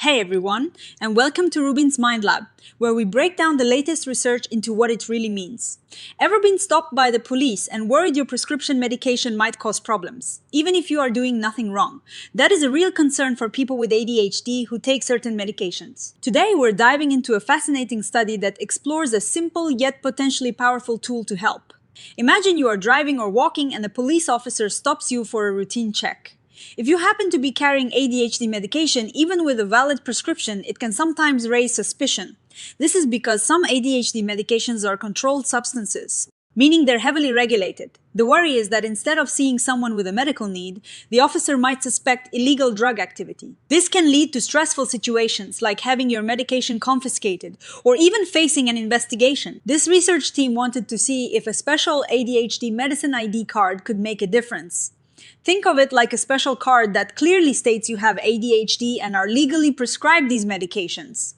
Hey everyone, and welcome to RUBIN'S Mind Lab, where we break down the latest research into what it really means. Ever been stopped by the police and worried your prescription medication might cause problems, even if you are doing nothing wrong? That is a real concern for people with ADHD who take certain medications. Today we're diving into a fascinating study that explores a simple yet potentially powerful tool to help. Imagine you are driving or walking and a police officer stops you for a routine check. If you happen to be carrying ADHD medication, even with a valid prescription, it can sometimes raise suspicion. This is because some ADHD medications are controlled substances, meaning they're heavily regulated. The worry is that instead of seeing someone with a medical need, the officer might suspect illegal drug activity. This can lead to stressful situations like having your medication confiscated or even facing an investigation. This research team wanted to see if a special ADHD medicine ID card could make a difference. Think of it like a special card that clearly states you have ADHD and are legally prescribed these medications.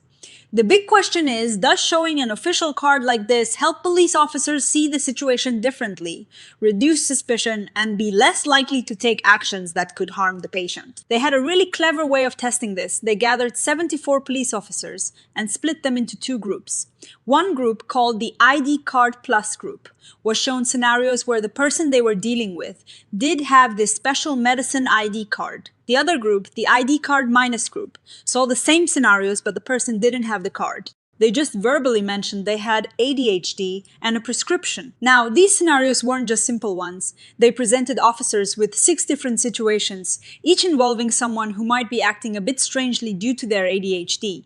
The big question is, does showing an official card like this help police officers see the situation differently, reduce suspicion, and be less likely to take actions that could harm the patient? They had a really clever way of testing this. They gathered 74 police officers and split them into two groups. One group, called the ID Card Plus group, was shown scenarios where the person they were dealing with did have this special medicine ID card. The other group, the ID Card Minus group, saw the same scenarios but the person didn't have the card. They just verbally mentioned they had ADHD and a prescription. Now, these scenarios weren't just simple ones. They presented officers with 6 different situations, each involving someone who might be acting a bit strangely due to their ADHD.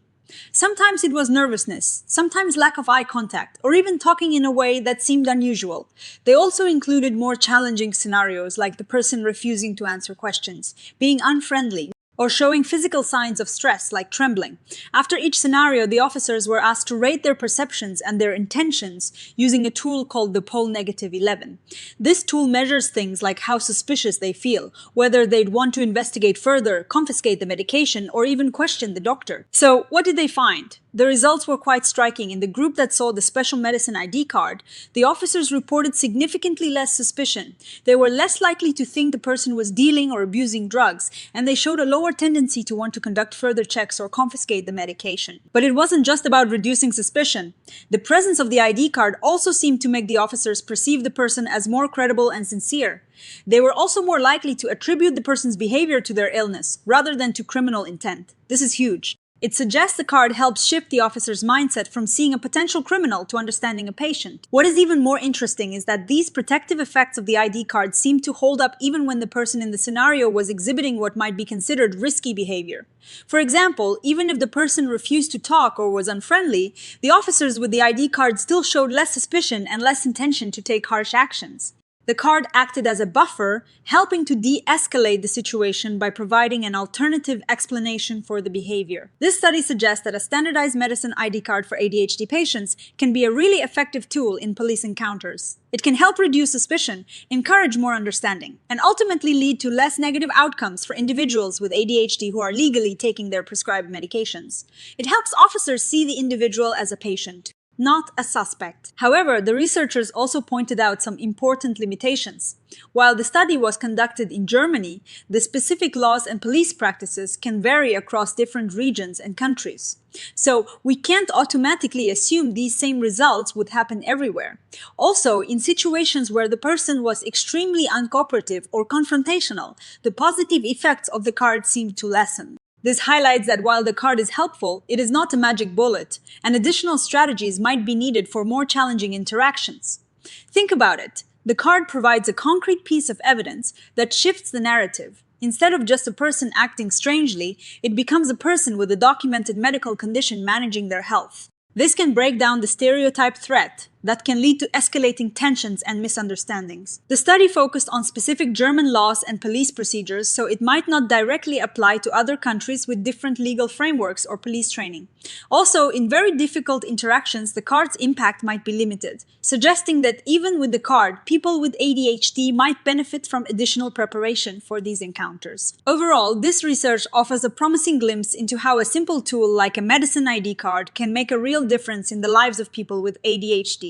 Sometimes it was nervousness, sometimes lack of eye contact, or even talking in a way that seemed unusual. They also included more challenging scenarios like the person refusing to answer questions, being unfriendly, or showing physical signs of stress like trembling. After each scenario, the officers were asked to rate their perceptions and their intentions using a tool called the POL-11. This tool measures things like how suspicious they feel, whether they'd want to investigate further, confiscate the medication, or even question the doctor. So, what did they find? The results were quite striking. In the group that saw the special medicine ID card, the officers reported significantly less suspicion. They were less likely to think the person was dealing or abusing drugs, and they showed a lower tendency to want to conduct further checks or confiscate the medication. But it wasn't just about reducing suspicion. The presence of the ID card also seemed to make the officers perceive the person as more credible and sincere. They were also more likely to attribute the person's behavior to their illness, rather than to criminal intent. This is huge. It suggests the card helps shift the officer's mindset from seeing a potential criminal to understanding a patient. What is even more interesting is that these protective effects of the ID card seem to hold up even when the person in the scenario was exhibiting what might be considered risky behavior. For example, even if the person refused to talk or was unfriendly, the officers with the ID card still showed less suspicion and less intention to take harsh actions. The card acted as a buffer, helping to de-escalate the situation by providing an alternative explanation for the behavior. This study suggests that a standardized medicine ID card for ADHD patients can be a really effective tool in police encounters. It can help reduce suspicion, encourage more understanding, and ultimately lead to less negative outcomes for individuals with ADHD who are legally taking their prescribed medications. It helps officers see the individual as a patient, not a suspect. However, the researchers also pointed out some important limitations. While the study was conducted in Germany, the specific laws and police practices can vary across different regions and countries. So, we can't automatically assume these same results would happen everywhere. Also, in situations where the person was extremely uncooperative or confrontational, the positive effects of the card seemed to lessen. This highlights that while the card is helpful, it is not a magic bullet, and additional strategies might be needed for more challenging interactions. Think about it. The card provides a concrete piece of evidence that shifts the narrative. Instead of just a person acting strangely, it becomes a person with a documented medical condition managing their health. This can break down the stereotype threat that can lead to escalating tensions and misunderstandings. The study focused on specific German laws and police procedures, so it might not directly apply to other countries with different legal frameworks or police training. Also, in very difficult interactions, the card's impact might be limited, suggesting that even with the card, people with ADHD might benefit from additional preparation for these encounters. Overall, this research offers a promising glimpse into how a simple tool like a medicine ID card can make a real difference in the lives of people with ADHD.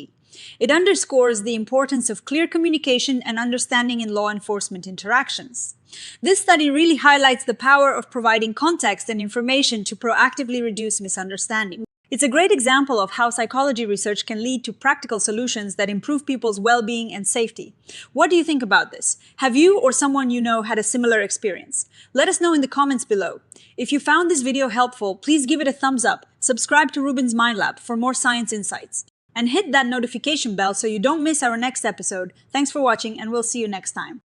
It underscores the importance of clear communication and understanding in law enforcement interactions. This study really highlights the power of providing context and information to proactively reduce misunderstanding. It's a great example of how psychology research can lead to practical solutions that improve people's well-being and safety. What do you think about this? Have you or someone you know had a similar experience? Let us know in the comments below. If you found this video helpful, please give it a thumbs up, subscribe to RUBIN'S Mind Lab for more science insights, and hit that notification bell so you don't miss our next episode. Thanks for watching, and we'll see you next time.